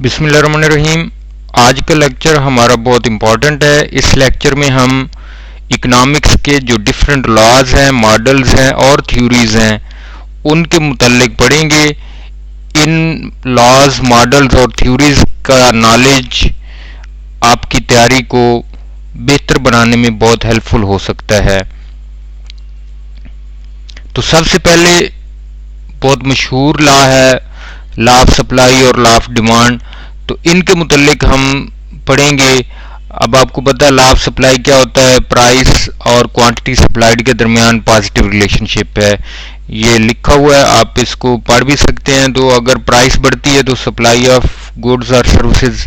बिस्मिल्लाहिर्रहमानिर्रहीम। आज का लेक्चर हमारा बहुत इम्पोर्टेंट है। इस लेक्चर में हम इकोनॉमिक्स के जो डिफरेंट लॉज हैं, मॉडल्स हैं और थ्योरीज हैं उनके मुतल्लिक पढ़ेंगे। इन लॉज, मॉडल्स और थ्योरीज का नॉलेज आपकी तैयारी को बेहतर बनाने में बहुत हेल्पफुल हो सकता है। तो सबसे पहले बहुत मशहूर लॉ है लॉ ऑफ सप्लाई और लॉ ऑफ डिमांड। तो इनके मुतल्लिक हम पढ़ेंगे। अब आपको पता है लॉ ऑफ सप्लाई क्या होता है। प्राइस और क्वांटिटी सप्लाइड के दरमियान पॉजिटिव रिलेशनशिप है। ये लिखा हुआ है, आप इसको पढ़ भी सकते हैं। तो अगर प्राइस बढ़ती है तो सप्लाई ऑफ गुड्स और सर्विसेज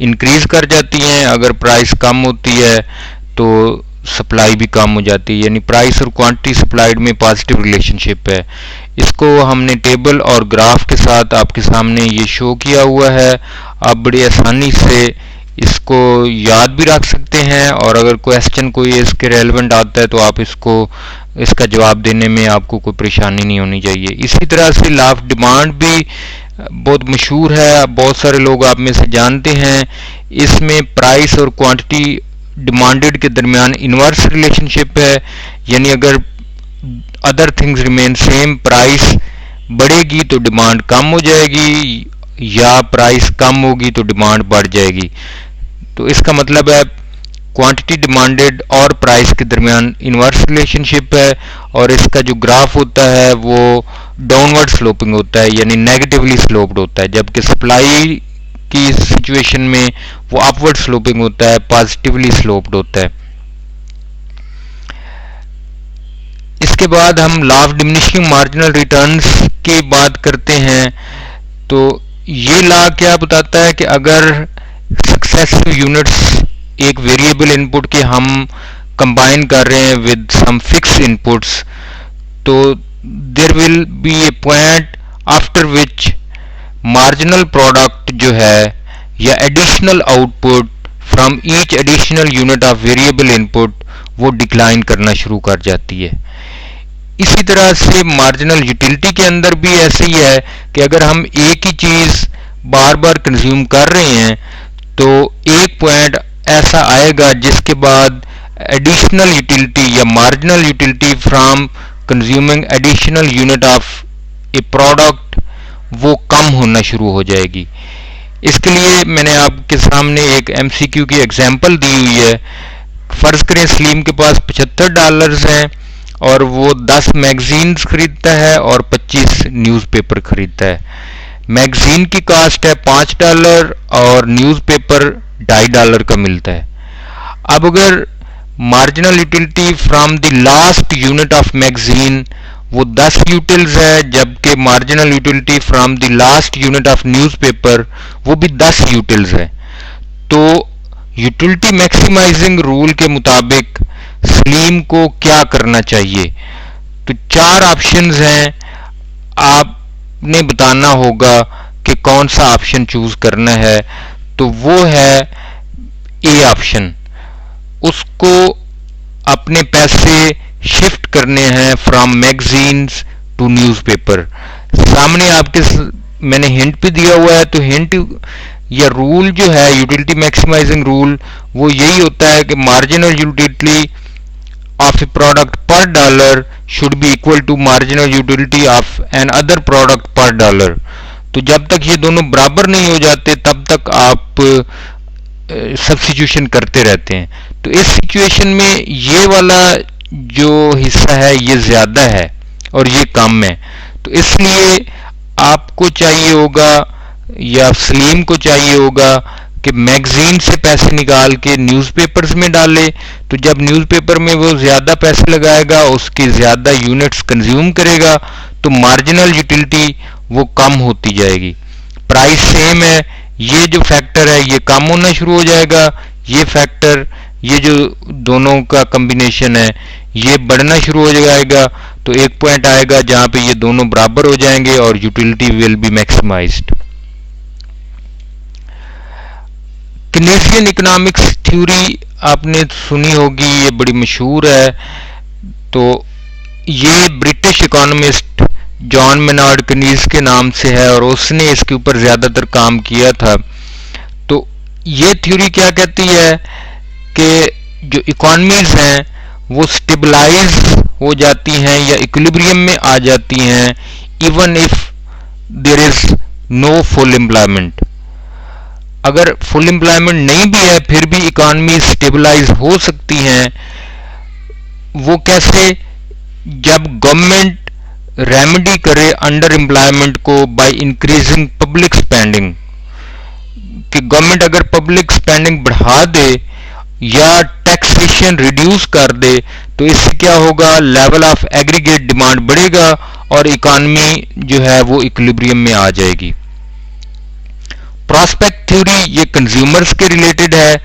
इंक्रीज कर जाती हैं, अगर प्राइस कम होती है तो सप्लाई भी कम हो जाती है। यानी प्राइस और क्वांटिटी सप्लाइड में पॉजिटिव रिलेशनशिप है। इसको हमने टेबल और ग्राफ के साथ आपके सामने ये शो किया हुआ है। आप बड़ी आसानी से इसको याद भी रख सकते हैं और अगर क्वेश्चन कोई इसके रेलेवेंट आता है तो आप इसका जवाब देने में आपको कोई परेशानी नहीं होनी चाहिए। इसी तरह से लॉ ऑफ डिमांड भी बहुत मशहूर है, बहुत सारे लोग आप में से जानते हैं। इसमें प्राइस और क्वांटिटी डिमांडेड के दरमियान इनवर्स रिलेशनशिप है। यानी अगर other things remain same, price बढ़ेगी तो डिमांड कम हो जाएगी या प्राइस कम होगी तो डिमांड बढ़ जाएगी। तो इसका मतलब है क्वांटिटी डिमांडेड और प्राइस के दरमियान इनवर्स रिलेशनशिप है और इसका जो ग्राफ होता है वो डाउनवर्ड स्लोपिंग होता है, यानी नेगेटिवली स्लोप्ड होता है, जबकि सप्लाई की सिचुएशन में वो अपवर्ड स्लोपिंग होता है, पॉजिटिवली स्लोप्ड होता है। इसके बाद हम law of diminishing marginal returns की बात करते हैं। तो ये लॉ क्या बताता है कि अगर सक्सेसिव यूनिट्स एक वेरिएबल इनपुट के हम कंबाइन कर रहे हैं विद सम फिक्स इनपुट्स, तो there will be a point after which marginal product जो है या additional output from each additional unit of variable input वो डिक्लाइन करना शुरू कर जाती है। इसी तरह से मार्जिनल यूटिलिटी के अंदर भी ऐसे ही है कि अगर हम एक ही चीज बार बार कंज्यूम कर रहे हैं तो एक पॉइंट ऐसा आएगा जिसके बाद एडिशनल यूटिलिटी या marginal utility from consuming additional unit of A product वो कम होना शुरू हो जाएगी। इसके लिए मैंने आपके सामने एक एमसीक्यू की एग्जांपल दी हुई है। फर्ज करें सलीम के पास $75 हैं और वो 10 मैगजीन्स खरीदता है और 25 न्यूज़पेपर खरीदता है। मैगजीन की कास्ट है $5 और न्यूज़पेपर $2.5 का मिलता है। अब अगर marginal utility from the last unit of magazine वो 10 यूटिल्स है, जबकि marginal utility from the last unit of newspaper वो भी 10 यूटिल्स है। तो यूटिलिटी मैक्सिमाइजिंग रूल के मुताबिक सलीम को क्या करना चाहिए? तो 4 ऑप्शंस हैं, आपने बताना होगा कि कौन सा ऑप्शन चूज करना है। तो वो है ए ऑप्शन, उसको अपने पैसे शिफ्ट करने हैं फ्रॉम मैगजीन्स टू न्यूज़पेपर। सामने आपके मैंने हिंट भी दिया हुआ है। तो हिंट या रूल जो है यूटिलिटी मैक्सिमाइजिंग रूल वो यही होता है कि marginal utility of a product per dollar should be equal to marginal utility of an other product per dollar। तो जब तक ये दोनों बराबर नहीं हो जाते तब तक आप सब्स्टिट्यूशन करते रहते हैं। तो इस सिचुएशन में ये वाला जो हिस्सा है ये ज्यादा है और ये कम है। तो इसलिए आपको चाहिए होगा या सलीम को चाहिए होगा कि मैगजीन से पैसे निकाल के न्यूज़पेपर्स में डाले। तो जब न्यूज़पेपर में वो ज़्यादा पैसे लगाएगा, उसकी ज़्यादा यूनिट्स कंज्यूम करेगा, तो मार्जिनल यूटिलिटी वो कम होती जाएगी। प्राइस सेम है, ये जो फैक्टर है ये कम होना शुरू हो जाएगा, ये फैक्टर, ये जो दोनों का कॉम्बिनेशन है ये बढ़ना शुरू हो जाएगा। तो एक पॉइंट आएगा जहां पे ये दोनों बराबर हो जाएंगे और utility will be maximised. Keynesian economics theory आपने सुनी होगी, ये बड़ी मशहूर है। तो ये British economist John Maynard Kaynes के नाम से है और उसने इसके ऊपर ज़्यादातर काम किया था। ये थ्योरी क्या कहती है कि जो इकोनॉमीज हैं वो स्टेबलाइज हो जाती हैं या इक्विलिब्रियम में आ जाती हैं even if there is no full employment. अगर फुल एम्प्लॉयमेंट नहीं भी है फिर भी इकोनॉमी स्टेबलाइज हो सकती हैं। वो कैसे? जब गवर्नमेंट रेमेडी करे अंडर एम्प्लॉयमेंट को बाय इंक्रीजिंग पब्लिक स्पेंडिंग, कि गवर्नमेंट अगर पब्लिक स्पेंडिंग बढ़ा दे या टैक्सेशन रिड्यूस कर दे तो इससे क्या होगा, लेवल ऑफ एग्रीगेट डिमांड बढ़ेगा और इकोनॉमी जो है वो इक्विलिब्रियम में आ जाएगी। प्रॉस्पेक्ट थ्योरी ये कंज्यूमर्स के रिलेटेड है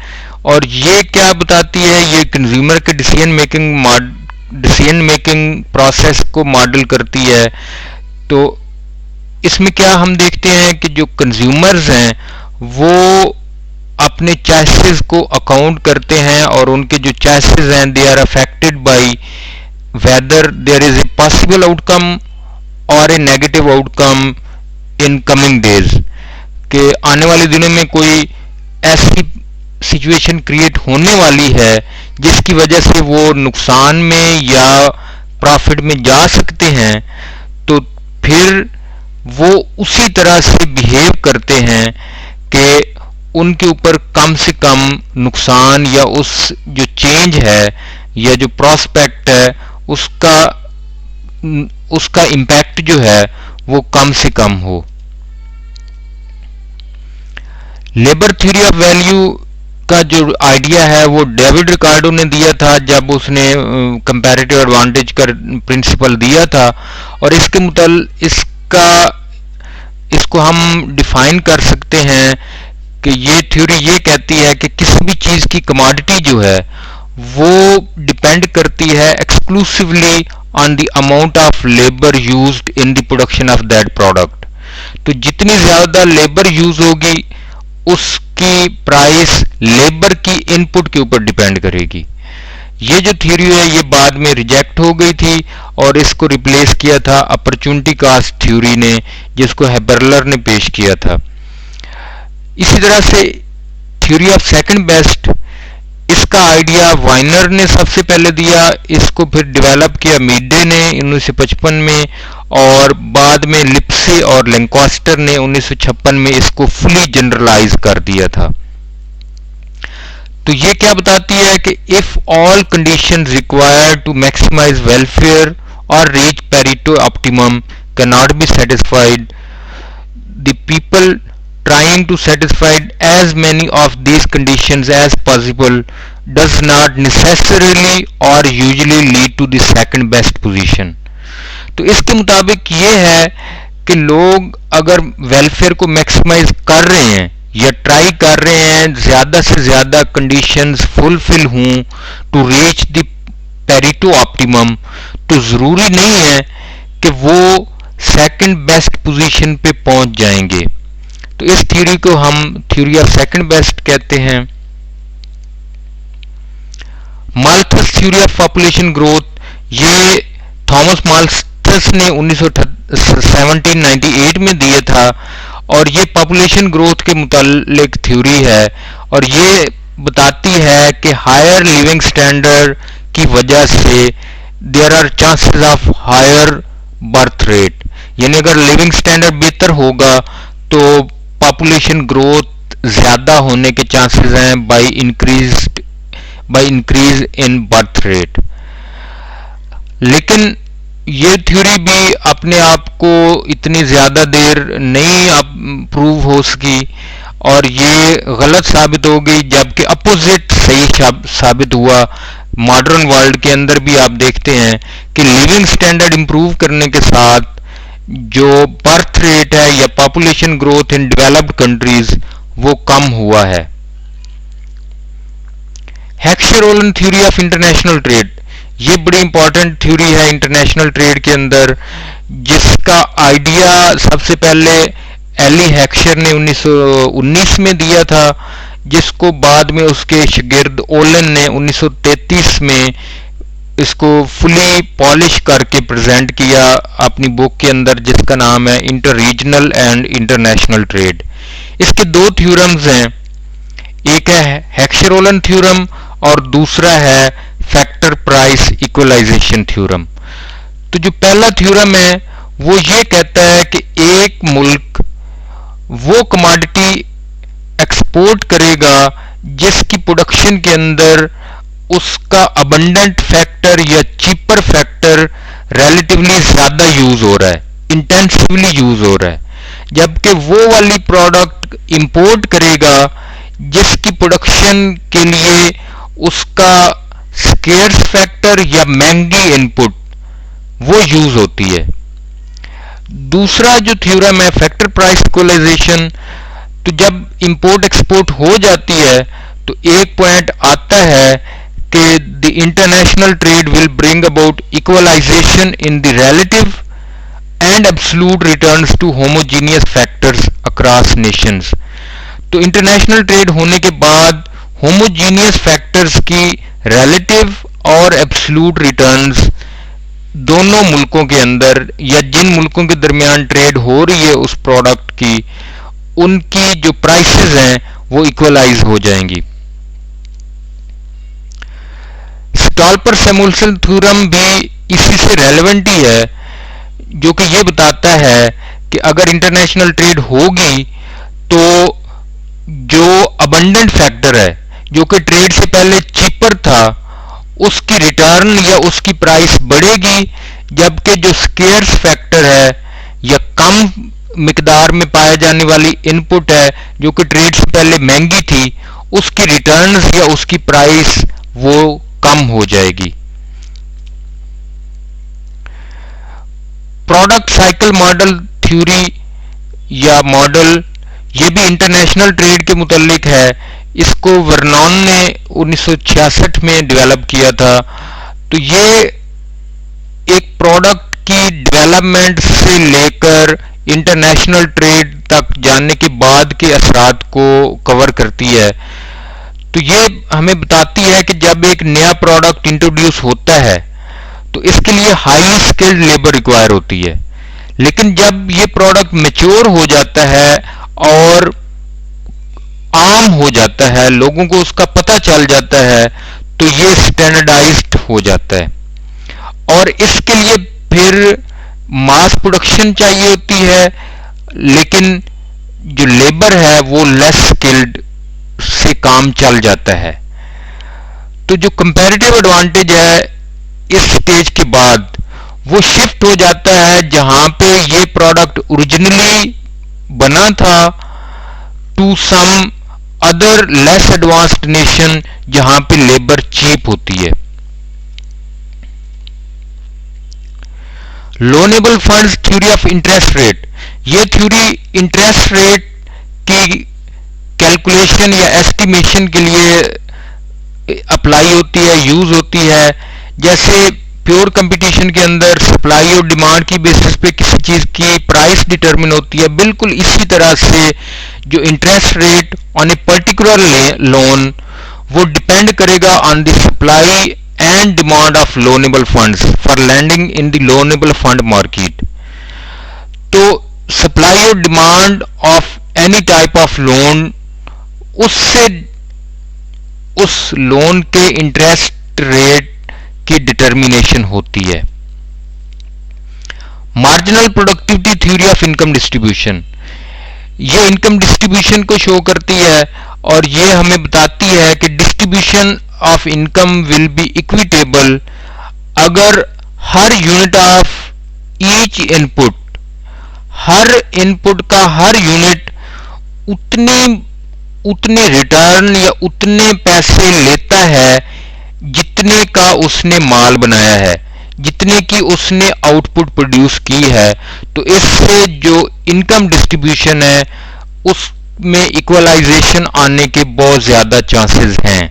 और ये क्या बताती है, ये कंज्यूमर के डिसीजन मेकिंग प्रोसेस को मॉडल करती है। तो इसमें क्या हम देखते हैं कि जो कंज्यूमर्स हैं वो अपने चॉइसेस को अकाउंट करते हैं और उनके जो चॉइसेस हैं they are affected by whether there is a possible outcome और a negative outcome in coming days, कि आने वाले दिनों में कोई ऐसी सिचुएशन क्रिएट होने वाली है जिसकी वजह से वो नुकसान में या प्रॉफिट में जा सकते हैं, तो फिर वो उसी तरह से बिहेव करते हैं कि उनके ऊपर कम से कम नुकसान या उस जो चेंज है या जो प्रॉस्पेक्ट है उसका इम्पैक्ट जो है वो कम से कम हो। लेबर थ्योरी ऑफ वैल्यू का जो आइडिया है वो डेविड रिकार्डो ने दिया था जब उसने कंपैरेटिव एडवांटेज का प्रिंसिपल दिया था, और इसके इसको हम डिफाइन कर सकते हैं कि ये थ्योरी ये कहती है कि किसी भी चीज की कमोडिटी जो है वो डिपेंड करती है exclusively on the amount of labour used in the production of that product. तो जितनी ज्यादा लेबर यूज होगी उसकी प्राइस लेबर की इनपुट के ऊपर डिपेंड करेगी। ये जो थ्योरी है ये बाद में रिजेक्ट हो गई थी और इसको रिप्लेस किया था अपॉर्चुनिटी कॉस्ट थ्योरी ने, जिसको हेबरलर ने पेश किया था। इसी तरह से थ्योरी ऑफ सेकंड बेस्ट, इसका आइडिया वाइनर ने सबसे पहले दिया, इसको फिर डेवलप किया मीडे ने 1955 में और बाद में लिप्से और लैंकास्टर ने 1956 में इसको फुली जनरलाइज कर दिया था। तो ये क्या बताती है कि if all condition required to maximize welfare और reach Pareto optimum can not be satisfied, the people trying to satisfy as many of these conditions as possible does not necessarily or usually lead to the second best position। तो इसके मुताबिक ये है कि लोग अगर welfare को maximise कर रहे हैं या ट्राई कर रहे हैं ज्यादा से ज्यादा कंडीशंस फुलफिल हों to reach the Pareto optimum, तो जरूरी नहीं है कि वो सेकंड बेस्ट पोजीशन पे पहुंच जाएंगे। तो इस थ्योरी को हम थ्योरी ऑफ सेकंड बेस्ट कहते हैं। Malthus theory of population growth, ये थॉमस माल्थस ने 1798 में दिया था और ये पॉपुलेशन ग्रोथ के मुतालिक थ्योरी है और ये बताती है कि हायर लिविंग स्टैंडर्ड की वजह से there are chances of higher birth rate, यानी अगर लिविंग स्टैंडर्ड बेहतर होगा तो पॉपुलेशन ग्रोथ ज्यादा होने के चांसेस हैं by increase in birth rate. लेकिन ये थ्योरी भी अपने आप को इतनी ज्यादा देर नहीं प्रूव हो सकी और ये गलत साबित हो गई, जबकि अपोजिट सही साबित हुआ। मॉडर्न वर्ल्ड के अंदर भी आप देखते हैं कि लिविंग स्टैंडर्ड इंप्रूव करने के साथ जो बर्थ रेट है या population growth in developed countries वो कम हुआ है। हेक्सर-ओलन थ्योरी ऑफ इंटरनेशनल ट्रेड, ये बड़ी इंपॉर्टेंट थ्योरी है इंटरनेशनल ट्रेड के अंदर, जिसका आइडिया सबसे पहले एली हेक्सर ने 1919 में दिया था, जिसको बाद में उसके शागिर्द ओलन ने 1933 में इसको फुली पॉलिश करके प्रेजेंट किया अपनी बुक के अंदर, जिसका नाम है inter regional and international trade. इसके दो थ्योरम्स हैं, एक है हेक्सरोलन थ्योरम और दूसरा है फैक्टर प्राइस इक्वलाइजेशन थ्योरम। तो जो पहला थ्योरम है वो ये कहता है कि एक मुल्क वो कमोडिटी एक्सपोर्ट करेगा जिसकी प्रोडक्शन के अंदर उसका अबंडेंट फैक्टर या चीपर फैक्टर रिलेटिवली ज्यादा यूज हो रहा है, इंटेंसिवली यूज हो रहा है, जबकि वो वाली प्रोडक्ट इंपोर्ट करेगा जिसकी प्रोडक्शन के लिए उसका स्केर्स फैक्टर या महंगी इनपुट वो यूज होती है। दूसरा जो थ्योरम है फैक्टर प्राइस इक्वलाइजेशन, तो जब इंपोर्ट एक्सपोर्ट हो जाती है तो एक पॉइंट आता है कि the international trade will bring about equalisation in the relative and absolute returns to homogeneous factors across nations. तो इंटरनेशनल ट्रेड होने के बाद होमोजीनियस फैक्टर्स की रिलेटिव और एब्सोल्यूट रिटर्न्स दोनों मुल्कों के अंदर या जिन मुल्कों के दरमियान ट्रेड हो रही है उस प्रोडक्ट की, उनकी जो प्राइसेस हैं वो इक्वलाइज हो जाएंगी। स्टॉल्पर सैमुअल्सन थ्योरम भी इसी से रेलेवेंट ही है, जो कि ये बताता है कि अगर इंटरनेशनल ट्रेड होगी तो जो अबंडेंट फैक्टर है जो कि ट्रेड से पहले चीपर था उसकी रिटर्न या उसकी प्राइस बढ़ेगी, जबकि जो स्केर्स फैक्टर है या कम मिकदार में पाए जाने वाली इनपुट है जो कि ट्रेड से पहले महंगी थी, उसकी रिटर्न्स या उसकी प्राइस वो कम हो जाएगी। प्रोडक्ट साइकिल मॉडल थ्योरी या मॉडल ये भी इंटरनेशनल ट्रेड के मुतालिक है। इसको वर्नॉन ने 1966 में डेवलप किया था। तो ये एक प्रोडक्ट की डेवलपमेंट से लेकर इंटरनेशनल ट्रेड तक जाने के बाद के असरात को कवर करती है। तो ये हमें बताती है कि जब एक नया प्रोडक्ट इंट्रोड्यूस होता है तो इसके लिए हाई स्किल्ड लेबर रिक्वायर होती है, लेकिन जब ये प्रोडक्ट मैच्योर हो जाता है और आम हो जाता है, लोगों को उसका पता चल जाता है, तो ये स्टैंडर्डाइज्ड हो जाता है और इसके लिए फिर मास प्रोडक्शन चाहिए होती है, लेकिन जो लेबर है वो लेस स्किल्ड से काम चल जाता है। तो जो कंपैरेटिव एडवांटेज है इस स्टेज के बाद वो शिफ्ट हो जाता है जहां पे ये प्रोडक्ट ओरिजिनली बना था to some other less advanced nation जहां पे लेबर चीप होती है। Loanable funds theory of interest rate, ये थ्योरी इंटरेस्ट रेट की कैलकुलेशन या एस्टिमेशन के लिए अप्लाई होती है, यूज होती है। जैसे प्योर कंपटीशन के अंदर सप्लाई और डिमांड की बेसिस पे किसी चीज की प्राइस डिटरमिन होती है, बिल्कुल इसी तरह से जो interest rate on a particular loan वो डिपेंड करेगा on the supply and demand of loanable funds for lending in the loanable fund market. तो सप्लाई और demand of any type of loan, उससे उस लोन के इंटरेस्ट रेट की determination होती है। Marginal productivity theory of income distribution, ये income distribution को शो करती है और ये हमें बताती है कि distribution of income will be equitable अगर हर यूनिट ऑफ ईच इनपुट, हर इनपुट का हर यूनिट उतने रिटर्न या उतने पैसे लेता है जितने का उसने माल बनाया है, जितने की उसने आउटपुट प्रोड्यूस की है। तो इससे जो इनकम डिस्ट्रीब्यूशन है उसमें इक्वलाइजेशन आने के बहुत ज्यादा चांसेस हैं।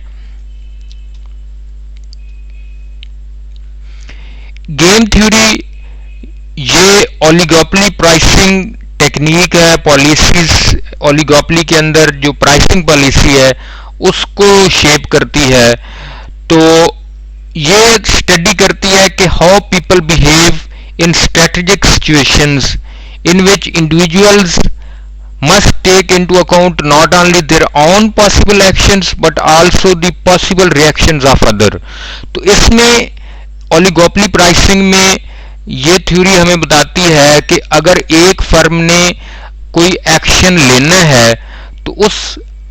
गेम थ्योरी ये ओलिगोपोली प्राइसिंग टेक्निक है, पॉलिसीज ओलिगोपोली के अंदर जो प्राइसिंग पॉलिसी है उसको शेप करती है। तो ये स्टडी करती है कि how people behave in strategic situations in which individuals must take into account not only their own possible actions but also the possible reactions of other. तो इसमें ओलिगोपोली प्राइसिंग में ये थ्योरी हमें बताती है कि अगर एक फर्म ने कोई एक्शन लेना है तो उस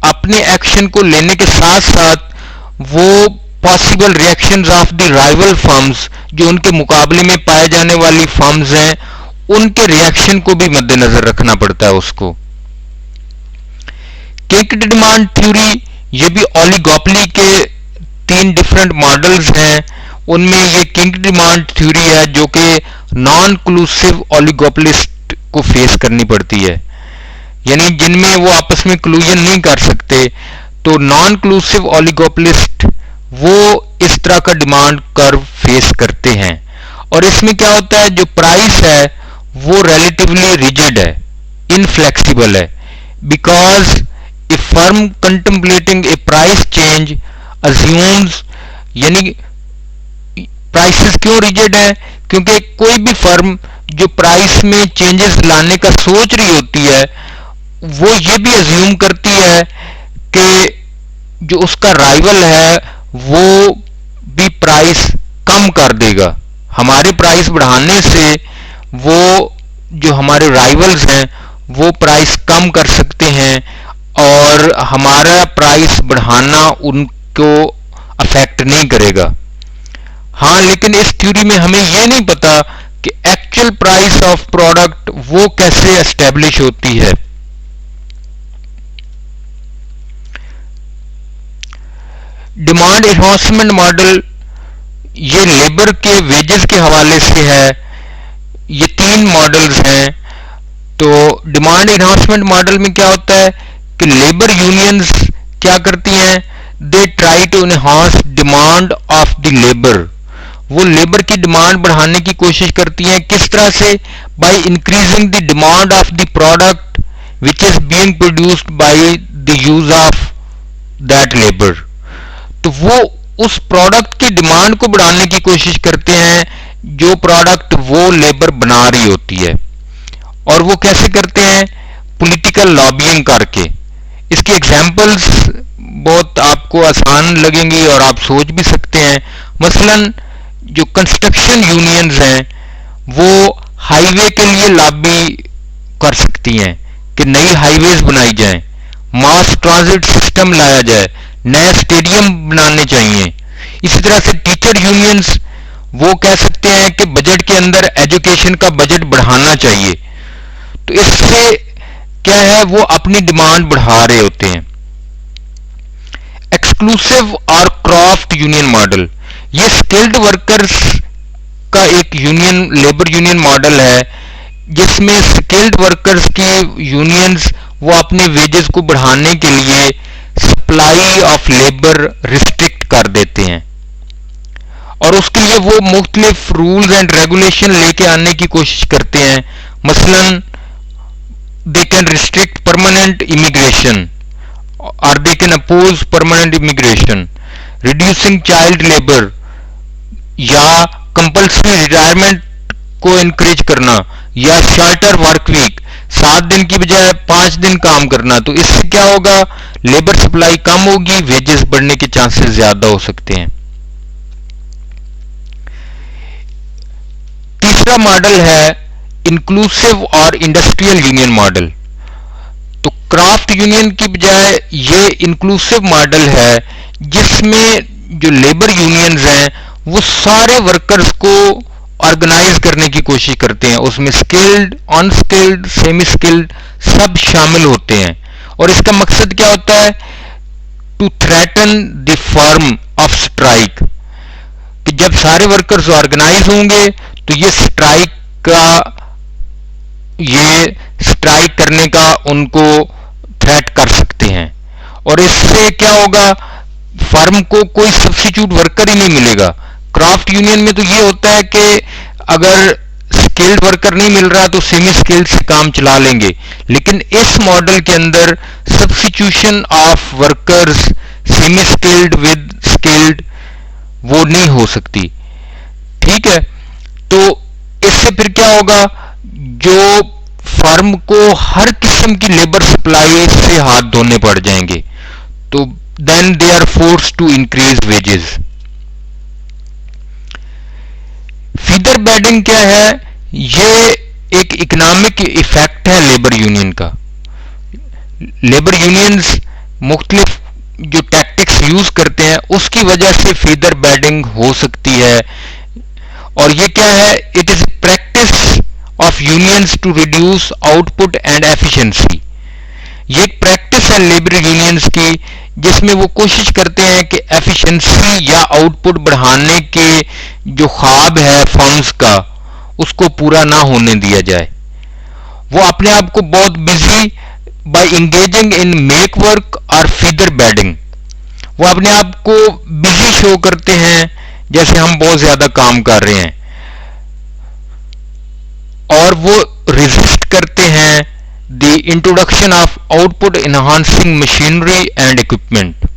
अपने एक्शन को लेने के साथ साथ वो possible reactions of the rival firms, जो उनके मुकाबले में पाए जाने वाली फर्म्स हैं, उनके रिएक्शन को भी मद्देनजर रखना पड़ता है उसको। किंग डिमांड थ्योरी, ये भी ओलिगोपोली के 3 डिफरेंट मॉडल्स हैं, उनमें ये किंग डिमांड थ्योरी है जो कि नॉन क्लूसिव ओलिगोपोलिस्ट को फेस करनी पड़ती है, यानी जिनमें वो आपस में क्लूजन नहीं कर सकते। तो नॉन क्लूसिव ओलिगोपोलिस्ट वो इस तरह का डिमांड कर्व फेस करते हैं, और इसमें क्या होता है, जो प्राइस है वो रिलेटिवली रिजिड है, इनफ्लेक्सिबल है, because A firm contemplating A price change assumes, यानी प्राइसेस क्यों रिजिड है, क्योंकि कोई भी फर्म जो प्राइस में चेंजेस लाने का सोच रही होती है वो ये भी अज्यूम करती है कि जो उसका राइवल है वो भी प्राइस कम कर देगा। हमारे प्राइस बढ़ाने से वो जो हमारे राइवल्स हैं वो प्राइस कम कर सकते हैं और हमारा प्राइस बढ़ाना उनको अफेक्ट नहीं करेगा। हाँ, लेकिन इस थ्योरी में हमें यह नहीं पता कि एक्चुअल प्राइस ऑफ प्रोडक्ट वो कैसे एस्टेब्लिश होती है। डिमांड एनहांसमेंट मॉडल, ये लेबर के वेजेस के हवाले से है। ये 3 मॉडल्स हैं। तो डिमांड एनहांसमेंट मॉडल में क्या होता है कि लेबर यूनियंस क्या करती हैं, they try to enhance demand of the labour, वो लेबर की डिमांड बढ़ाने की कोशिश करती हैं। किस तरह से, by increasing the demand of the product which is being produced by the use of that labour. तो वो उस प्रोडक्ट की डिमांड को बढ़ाने की कोशिश करते हैं जो प्रोडक्ट वो लेबर बना रही होती है। और वो कैसे करते हैं, पॉलिटिकल लॉबिंग करके। इसकी एग्जांपल्स बहुत आपको आसान लगेंगी और आप सोच भी सकते हैं। मसलन जो कंस्ट्रक्शन यूनियंस हैं वो हाईवे के लिए लॉबी कर सकती हैं कि नई हाईवेज बनाई जाएं, मास ट्रांजिट सिस्टम लाया जाए, नए स्टेडियम बनाने चाहिए। इसी तरह से टीचर यूनियंस वो कह सकते हैं कि बजट के अंदर एजुकेशन का बजट बढ़ाना चाहिए। तो इससे क्या है, वो अपनी डिमांड बढ़ा रहे होते हैं। एक्सक्लूसिव और क्राफ्ट यूनियन मॉडल, ये स्किल्ड वर्कर्स का एक यूनियन, लेबर यूनियन मॉडल है जिसमें स्किल्ड वर्कर्स की यूनियंस वो अपने वेजेस को बढ़ाने के लिए सप्लाई ऑफ लेबर रिस्ट्रिक्ट कर देते हैं और उसके लिए वो मुख्तलिफ रूल्स एंड रेगुलेशन लेके आने की कोशिश करते हैं। मसलन they can restrict permanent immigration और they can oppose permanent immigration, reducing child labour या कंपल्सरी रिटायरमेंट को इनकरेज करना या शॉर्टर वर्क वीक, 7 दिन की बजाय 5 दिन काम करना। तो इससे क्या होगा, लेबर सप्लाई कम होगी, वेजेस बढ़ने के चांसेस ज्यादा हो सकते हैं। तीसरा मॉडल है इंक्लूसिव और इंडस्ट्रियल यूनियन मॉडल। तो क्राफ्ट यूनियन की बजाय ये इंक्लूसिव मॉडल है जिसमें जो लेबर यूनियंस हैं वो सारे वर्कर्स को ऑर्गेनाइज करने की कोशिश करते हैं। उसमें स्किल्ड, अनस्किल्ड, सेमी स्किल्ड सब शामिल होते हैं। और इसका मकसद क्या होता है, to threaten the firm of strike, कि जब सारे वर्कर्स ऑर्गेनाइज होंगे तो ये स्ट्राइक करने का उनको थ्रेट कर सकते हैं। और इससे क्या होगा, फर्म को कोई सब्स्टिट्यूट वर्कर ही नहीं मिलेगा। क्राफ्ट यूनियन में तो ये होता है कि अगर स्किल्ड वर्कर नहीं मिल रहा तो सेमी स्किल्ड से काम चला लेंगे, लेकिन इस मॉडल के अंदर substitution of workers semi skilled with skilled वो नहीं हो सकती। ठीक है, तो इससे फिर क्या होगा, जो फर्म को हर किस्म की लेबर सप्लाई से हाथ धोने पड़ जाएंगे, तो then they are force to increase wages. Featherbedding क्या है? ये एक इकोनॉमिक इफेक्ट है लेबर यूनियन का। लेबर यूनियंस मुख्तलिफ जो टैक्टिक्स यूज करते हैं उसकी वजह से फीडर बेडिंग हो सकती है। और ये क्या है? It is practice of unions to reduce output and efficiency. ये एक प्रैक्टिस है लेबर यूनियंस की जिसमें वो कोशिश करते हैं कि एफिशिएंसी या आउटपुट बढ़ाने के जो ख्वाब है फर्म्स का उसको पूरा ना होने दिया जाए। वो अपने आप को बहुत busy by engaging in make work और फीडर बेडिंग, वो अपने आप को बिजी शो करते हैं जैसे हम बहुत ज्यादा काम कर रहे हैं, और वो रेजिस्ट करते हैं the introduction of output enhancing machinery and equipment.